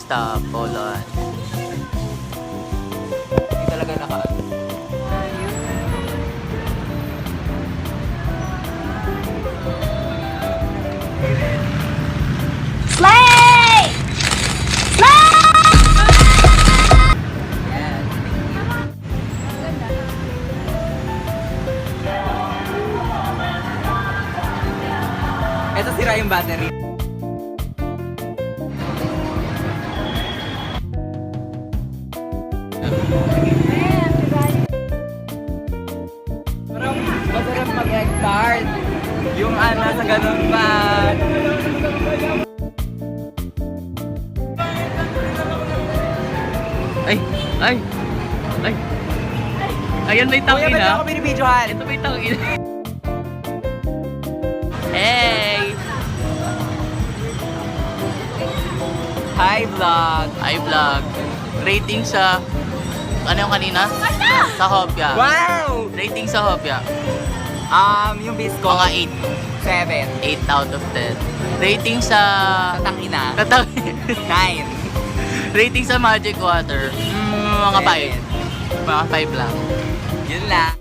stop. Hold on. Hindi talaga naka-ano. Slay! Slay! Yes. Ito sira yung battery. Parang masarap mag-egg tart. Yung sa ganun pa. Ay! Ay! Ay! Ayan may tangin na. Ako binibidyohan. Ito may tangin. Hey! Hi vlog! Hi vlog! Rating sa... Ano yung kanina? Sa Hopia. Wow! Rating sa Hopia. Yung Bisco. Mga 8. 7. 8 out of 10. Rating sa... Katangina. Katangina. 9. Rating sa Magic Water. Mga 5. Mga 5 lang. Yun lang.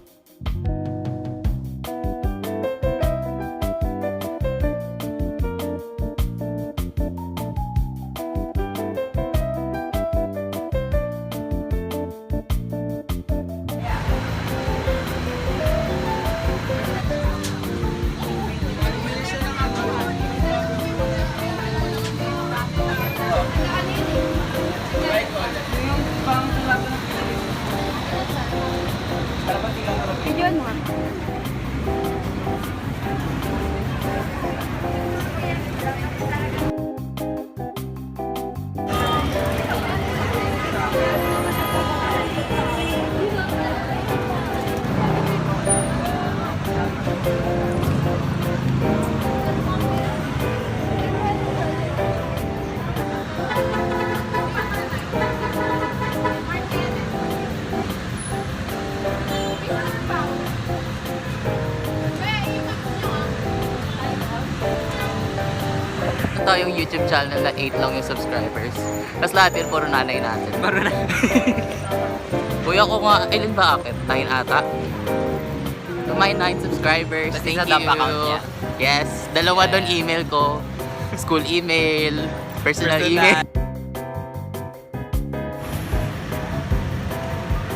Yun mo. Tayong YouTube channel na 8 lang yung subscribers. Tapos lahat yun, puro nanay natin. Puro nanay. Kuya ko nga, ilan ba akit? 9 ata? To my 9 subscribers, thank you. Yes, dalawa doon email ko. School email, personal email.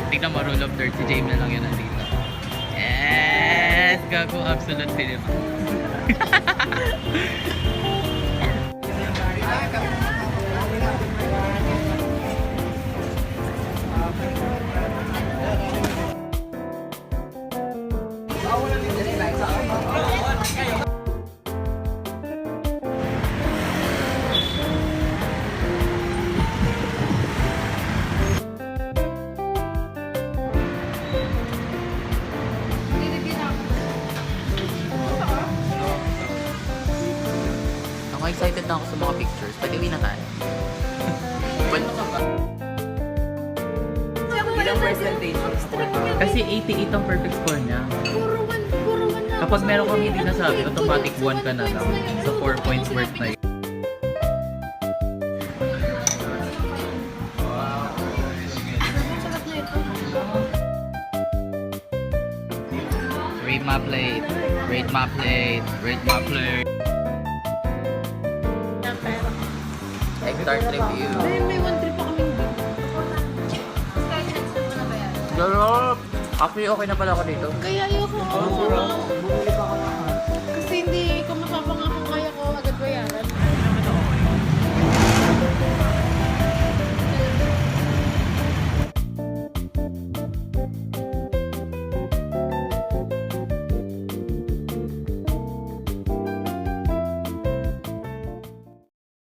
Tignan mo, Rule of Dirt, si James na lang yun nandito. Yes! Gago, absolute cinema. Excited na ako sa mga pictures. Pwede uwi na tayo. Well, ilang percentage score? Kasi 88 ang perfect score niya. Puro one na. Kapag meron kang hindi nasabi, automatic 1 ka na lang. So 4 points worth na yun. Sarap na ito. Rate my plate. Rate my plate. Rate my plate. Egg tart review. May one trip pa kaming dito. Sarap! Actually, okay na pala ako dito. Kaya ayoko.